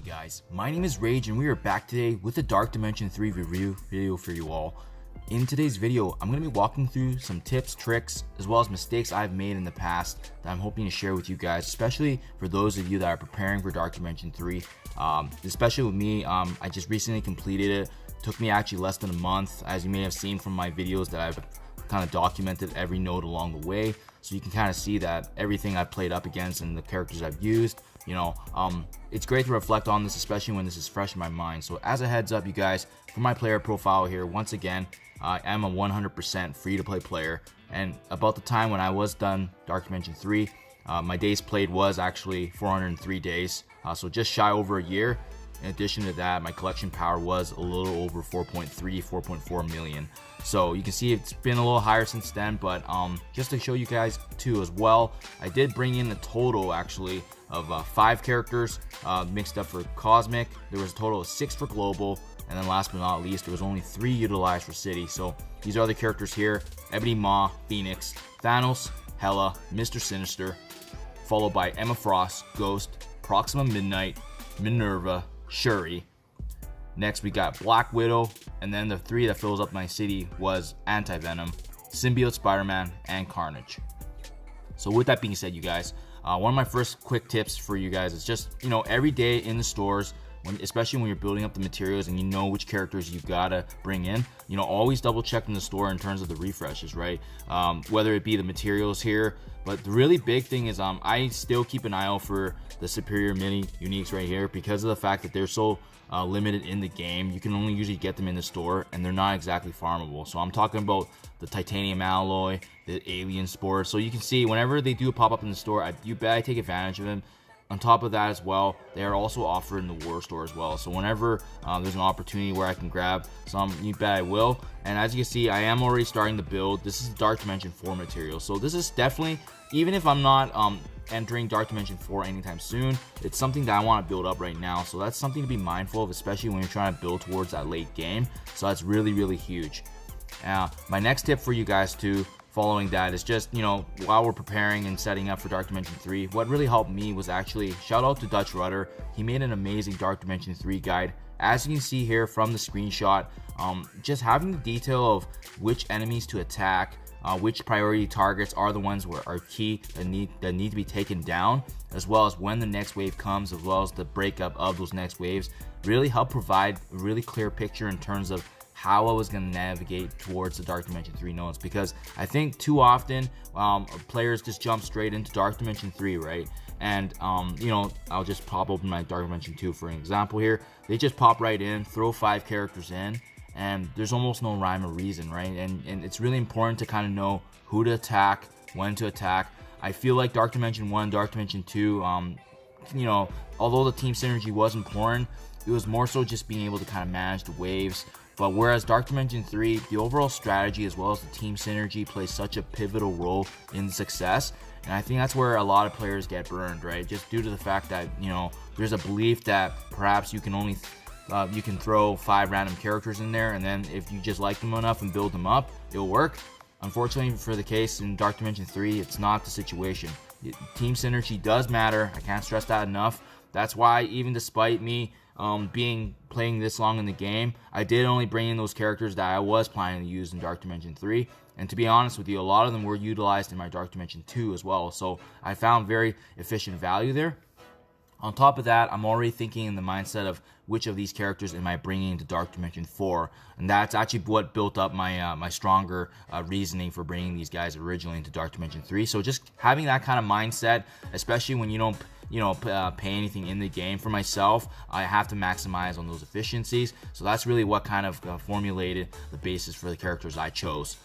you guys? My name is Rage and we are back today with a Dark Dimension 3 review video for you all. In today's video, I'm going to be walking through some tips, tricks, as well as mistakes I've made in the past that I'm hoping to share with you guys, especially for those of you that are preparing for Dark Dimension 3. Especially with me, I just recently completed it. Took me actually less than a month, as you may have seen from my videos that I've kind of documented every node along the way, so you can kind of see that everything I've played up against and the characters I've used, it's great to reflect on this, especially when this is fresh in my mind. So as a heads up, you guys, for my player profile here, once again, I am a 100% free-to-play player, and about the time when I was done Dark Dimension 3, my days played was actually 403 days, so just shy over a year. In addition to that, my collection power was a little over 4.4 million. So you can see it's been a little higher since then, but just to show you guys too as well, I did bring in a total actually of 5 characters mixed up for Cosmic. There was a total of 6 for Global, and then last but not least, there was only 3 utilized for City. So these are the characters here: Ebony Maw, Phoenix, Thanos, Hela, Mr. Sinister, followed by Emma Frost, Ghost, Proxima Midnight, Minerva, Shuri. Next we got Black Widow, and then the 3 that fills up my city was Anti-Venom, Symbiote Spider-Man, and Carnage. So with that being said, you guys, one of my first quick tips for you guys is just, every day in the stores, especially when you're building up the materials and you know which characters you gotta bring in, always double check in the store in terms of the refreshes, right? Whether it be the materials here, but the really big thing is I still keep an eye out for the superior mini uniques right here, because of the fact that they're so limited in the game. You can only usually get them in the store, and they're not exactly farmable. So I'm talking about the titanium alloy, the alien spore. So you can see whenever they do pop up in the store, you bet I take advantage of them. On top of that as well, they are also offered in the War Store as well. So whenever there's an opportunity where I can grab some, you bet I will. And as you can see, I am already starting to build. This is Dark Dimension 4 material. So this is definitely, even if I'm not entering Dark Dimension 4 anytime soon, it's something that I want to build up right now. So that's something to be mindful of, especially when you're trying to build towards that late game. So that's really, really huge. My next tip for you guys too, following that, is just, while we're preparing and setting up for Dark Dimension 3, what really helped me was actually, shout out to Dutch Rudder. He made an amazing Dark Dimension 3 guide. As you can see here from the screenshot, just having the detail of which enemies to attack, which priority targets are the ones that are key that need to be taken down, as well as when the next wave comes, as well as the breakup of those next waves, really help provide a really clear picture in terms of how I was going to navigate towards the Dark Dimension 3 nodes. Because I think too often players just jump straight into Dark Dimension 3, right? And I'll just pop open my Dark Dimension 2 for an example here. They just pop right in, throw 5 characters in, and there's almost no rhyme or reason, right? And it's really important to kind of know who to attack, when to attack. I feel like Dark Dimension 1, Dark Dimension 2, although the team synergy was important, it was more so just being able to kind of manage the waves. But whereas Dark Dimension 3, the overall strategy as well as the team synergy plays such a pivotal role in the success. And I think that's where a lot of players get burned, right? Just due to the fact that, there's a belief that perhaps you can only you can throw 5 random characters in there, and then if you just like them enough and build them up, it'll work. Unfortunately for the case in Dark Dimension 3, it's not the situation. Team synergy does matter. I can't stress that enough. That's why, even despite me playing this long in the game, I did only bring in those characters that I was planning to use in Dark Dimension 3. And to be honest with you, a lot of them were utilized in my Dark Dimension 2 as well. So I found very efficient value there. On top of that, I'm already thinking in the mindset of which of these characters am I bringing into Dark Dimension 4, and that's actually what built up my my stronger reasoning for bringing these guys originally into Dark Dimension 3. So just having that kind of mindset, especially when you don't pay anything in the game. For myself, I have to maximize on those efficiencies. So that's really what kind of formulated the basis for the characters I chose.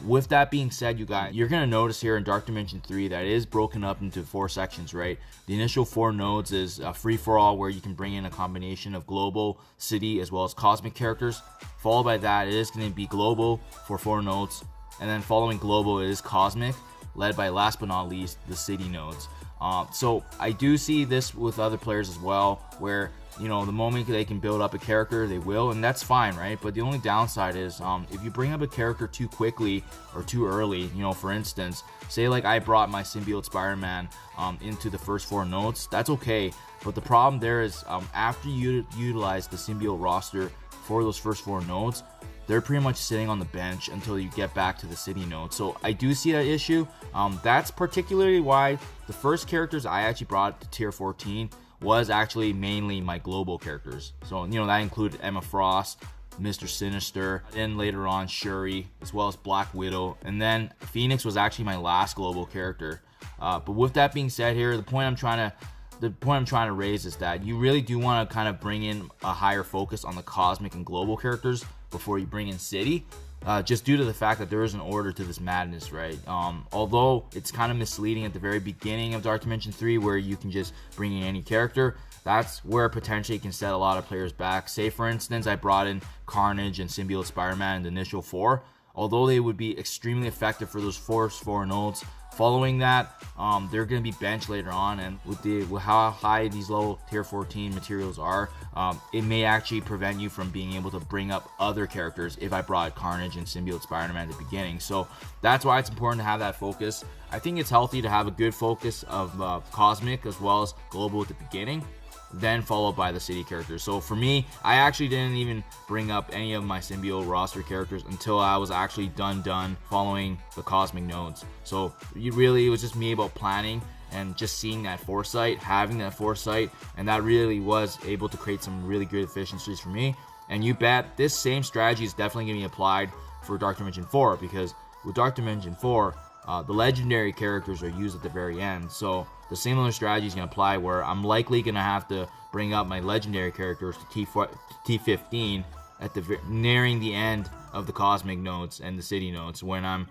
With that being said, you guys, you're going to notice here in Dark Dimension 3 that it is broken up into 4 sections, right? The initial 4 nodes is free-for-all, where you can bring in a combination of global, city, as well as cosmic characters. Followed by that, it is going to be global for 4 nodes. And then following global, it is cosmic, led by, last but not least, the city nodes. So I do see this with other players as well, where the moment they can build up a character, they will, and that's fine, right? But the only downside is if you bring up a character too quickly or too early, for instance, say like I brought my symbiote Spider-Man into the first 4 nodes, that's okay. But the problem there is after you utilize the symbiote roster for those first 4 nodes, they're pretty much sitting on the bench until you get back to the city node. So I do see that issue. That's particularly why the first characters I actually brought to tier 14 was actually mainly my global characters. So that included Emma Frost, Mr. Sinister, then later on Shuri, as well as Black Widow, and then Phoenix was actually my last global character. But with that being said here, the point I'm trying to raise is that you really do want to kind of bring in a higher focus on the cosmic and global characters before you bring in city, just due to the fact that there is an order to this madness, right? Although it's kind of misleading at the very beginning of Dark Dimension 3 where you can just bring in any character, that's where potentially it can set a lot of players back. Say for instance, I brought in Carnage and Symbiote Spider-Man in the initial 4. Although they would be extremely effective for those first 4 nodes, following that, they're going to be benched later on, and with how high these low tier 14 materials are, it may actually prevent you from being able to bring up other characters if I brought Carnage and Symbiote Spider-Man at the beginning. So that's why it's important to have that focus. I think it's healthy to have a good focus of cosmic as well as global at the beginning, then followed by the city characters. So for me, I actually didn't even bring up any of my symbiote roster characters until I was actually done following the cosmic nodes. So it was just me about planning and just seeing that foresight, having that foresight, and that really was able to create some really good efficiencies for me. And you bet this same strategy is definitely going to be applied for Dark Dimension 4, because with Dark Dimension 4, the legendary characters are used at the very end. So the similar strategy is going to apply, where I'm likely going to have to bring up my legendary characters to T15 at the nearing the end of the cosmic nodes and the city nodes when I'm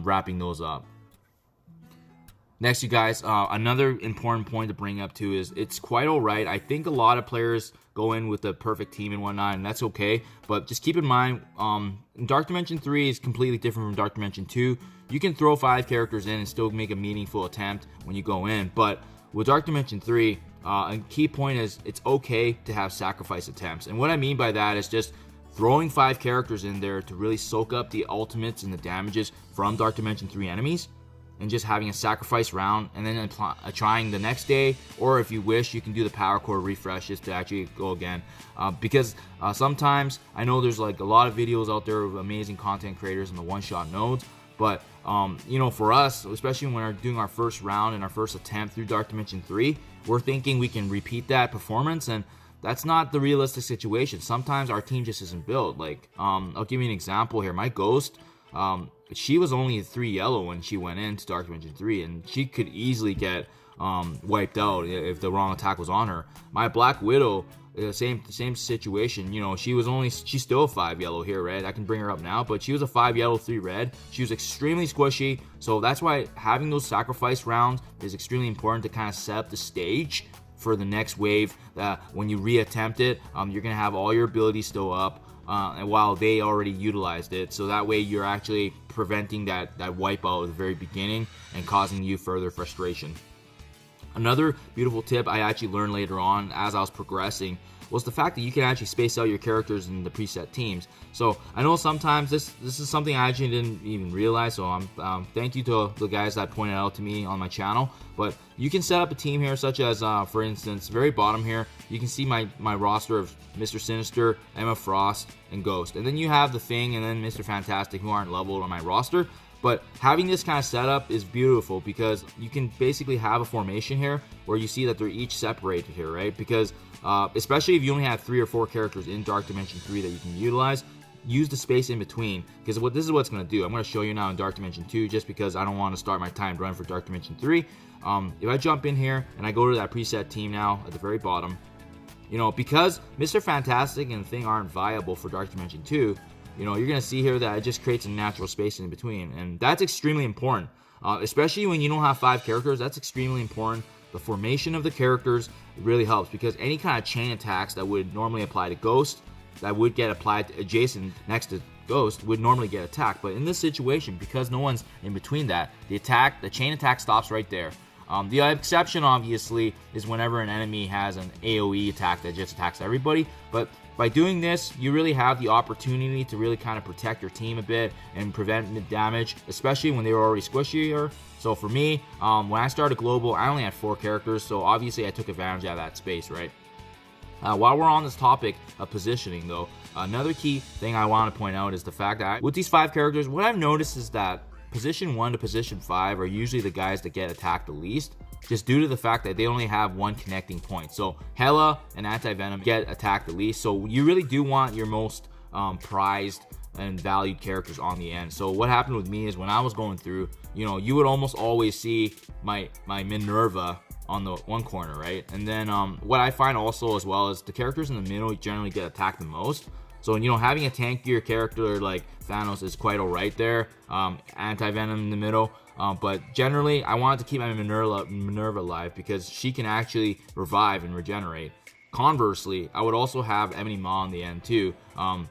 wrapping those up. Next, you guys, another important point to bring up too is it's quite alright. I think a lot of players go in with the perfect team and whatnot, and that's okay. But just keep in mind, Dark Dimension 3 is completely different from Dark Dimension 2. You can throw 5 characters in and still make a meaningful attempt when you go in. But with Dark Dimension 3, a key point is it's okay to have sacrifice attempts. And what I mean by that is just throwing 5 characters in there to really soak up the ultimates and the damages from Dark Dimension 3 enemies, and just having a sacrifice round and then trying the next day, or if you wish, you can do the power core refreshes to actually go again. Because sometimes I know there's like a lot of videos out there of amazing content creators in the one-shot nodes, but for us, especially when we're doing our first round and our first attempt through Dark Dimension 3, we're thinking we can repeat that performance, and that's not the realistic situation. Sometimes our team just isn't built. Like, I'll give you an example here. My Ghost, she was only a 3 yellow when she went into Dark Dimension 3, and she could easily get wiped out if the wrong attack was on her. My Black Widow, same situation. She's still a 5 yellow here, right? I can bring her up now, but she was a 5 yellow 3 red. She was extremely squishy, so that's why having those sacrifice rounds is extremely important to kind of set up the stage for the next wave. That when you reattempt it, you're gonna have all your abilities still up. And while they already utilized it, so that way you're actually preventing that wipeout at the very beginning and causing you further frustration. Another beautiful tip I actually learned later on as I was progressing was the fact that you can actually space out your characters in the preset teams. So I know sometimes this is something I actually didn't even realize, so thank you to the guys that pointed out to me on my channel. But you can set up a team here, such as for instance, very bottom here, you can see my roster of Mr. Sinister, Emma Frost, and Ghost. And then you have the Thing and then Mr. Fantastic, who aren't leveled on my roster. But having this kind of setup is beautiful, because you can basically have a formation here where you see that they're each separated here, right? Because especially if you only have 3 or 4 characters in Dark Dimension 3 that you can utilize, use the space in between, because this is what it's going to do. I'm going to show you now in Dark Dimension 2, just because I don't want to start my timed run for Dark Dimension 3. If I jump in here and I go to that preset team now at the very bottom, because Mr. Fantastic and the Thing aren't viable for Dark Dimension 2, you're going to see here that it just creates a natural space in between, and that's extremely important, especially when you don't have 5 characters. That's extremely important. The formation of the characters really helps, because any kind of chain attacks that would normally apply to Ghost, that would get applied to adjacent next to Ghost, would normally get attacked. But in this situation, because no one's in between that, the chain attack stops right there. The exception, obviously, is whenever an enemy has an AoE attack that just attacks everybody. But by doing this, you really have the opportunity to really kind of protect your team a bit and prevent damage, especially when they were already squishier. So for me, when I started Global, I only had 4 characters, so obviously I took advantage of that space, right? While we're on this topic of positioning, though, another key thing I want to point out is the fact that with these 5 characters, what I've noticed is that position 1 to position 5 are usually the guys that get attacked the least, just due to the fact that they only have one connecting point. So Hela and Anti-Venom get attacked the least, so you really do want your most prized and valued characters on the end. So what happened with me is when I was going through, you would almost always see my Minerva on the one corner, right? And then what I find also as well is the characters in the middle generally get attacked the most. So, having a tankier character like Thanos is quite alright there. Anti-Venom in the middle. But generally, I wanted to keep my Minerva alive because she can actually revive and regenerate. Conversely, I would also have Ebony Maw on the end too,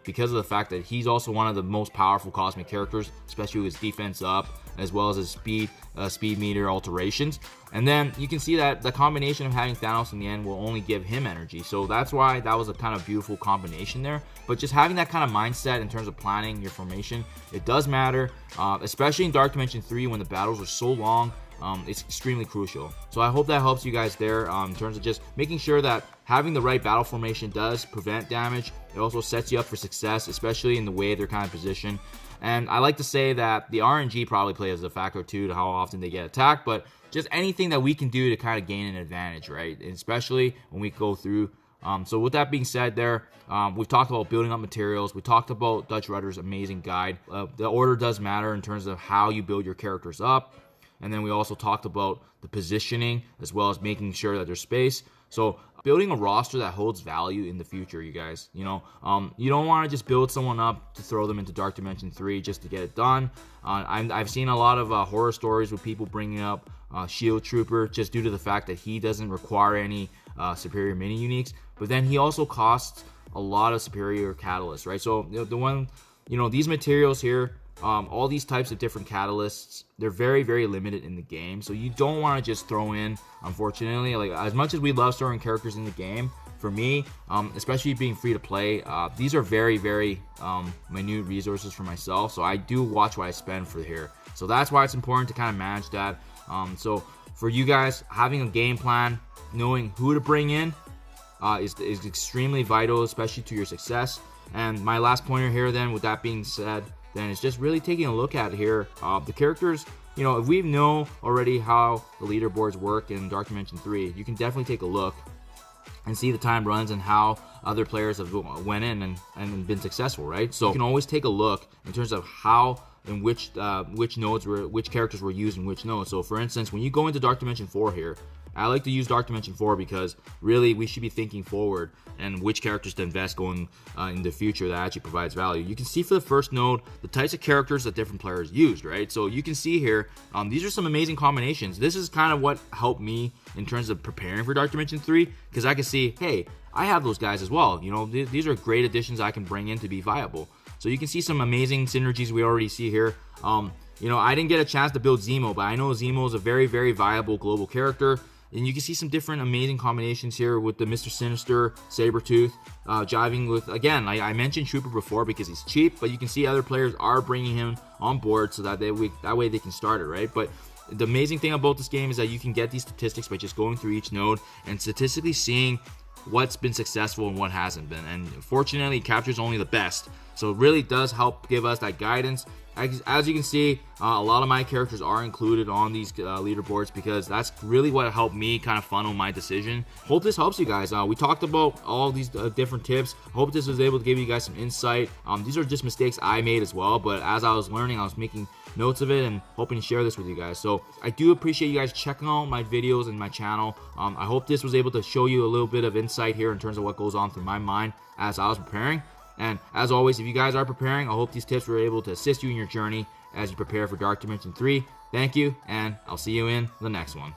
because of the fact that he's also one of the most powerful cosmic characters, especially with his defense up, as well as his speed meter alterations. And then you can see that the combination of having Thanos in the end will only give him energy. So that's why that was a kind of beautiful combination there. But just having that kind of mindset in terms of planning your formation, it does matter, especially in Dark Dimension 3 when the battles are so long. It's extremely crucial. So I hope that helps you guys there in terms of just making sure that having the right battle formation does prevent damage. It also sets you up for success, especially in the way they're kind of positioned. And I like to say that the RNG probably plays a factor too to how often they get attacked, but just anything that we can do to kind of gain an advantage, right? And especially when we go through. So with that being said there, we've talked about building up materials. We talked about Dutch Rudder's amazing guide. The order does matter in terms of how you build your characters up. And then we also talked about the positioning as well as making sure that there's space. So building a roster that holds value in the future, you guys. You don't want to just build someone up to throw them into Dark Dimension 3 just to get it done. I've seen a lot of horror stories with people bringing up Shield Trooper just due to the fact that he doesn't require any superior mini uniques, but then he also costs a lot of superior catalysts, right? So these materials here, all these types of different catalysts, they're very, very limited in the game. So you don't want to just throw in, unfortunately, like as much as we love throwing characters in the game, for me, especially being free to play, these are very, very minute resources for myself. So I do watch what I spend for here. So that's why it's important to kind of manage that. So for you guys, having a game plan, knowing who to bring in is extremely vital, especially to your success. And my last pointer here then, with that being said, then it's just really taking a look at here the characters. If we know already how the leaderboards work in Dark Dimension 3, you can definitely take a look and see the time runs and how other players have went in and been successful, right? So you can always take a look in terms of how and which characters were used in which nodes. So for instance, when you go into Dark Dimension 4 here, I like to use Dark Dimension 4 because really we should be thinking forward and which characters to invest going in the future that actually provides value. You can see for the first node the types of characters that different players used, right? So you can see here, these are some amazing combinations. This is kind of what helped me in terms of preparing for Dark Dimension 3, because I can see, hey, I have those guys as well. These are great additions I can bring in to be viable. So you can see some amazing synergies we already see here. I didn't get a chance to build Zemo, but I know Zemo is a very, very viable global character. And you can see some different amazing combinations here with the Mr. Sinister, Sabretooth, jiving with, again, I mentioned Trooper before because he's cheap, but you can see other players are bringing him on board so that way they can start it, right? But the amazing thing about this game is that you can get these statistics by just going through each node and statistically seeing what's been successful and what hasn't been. And fortunately, it captures only the best. So it really does help give us that guidance. As you can see, a lot of my characters are included on these leaderboards because that's really what helped me kind of funnel my decision. Hope this helps you guys. We talked about all these different tips. Hope this was able to give you guys some insight. These are just mistakes I made as well, but as I was learning, I was making notes of it and hoping to share this with you guys. So I do appreciate you guys checking out my videos and my channel. I hope this was able to show you a little bit of insight here in terms of what goes on through my mind as I was preparing. And as always, if you guys are preparing, I hope these tips were able to assist you in your journey as you prepare for Dark Dimension 3. Thank you, and I'll see you in the next one.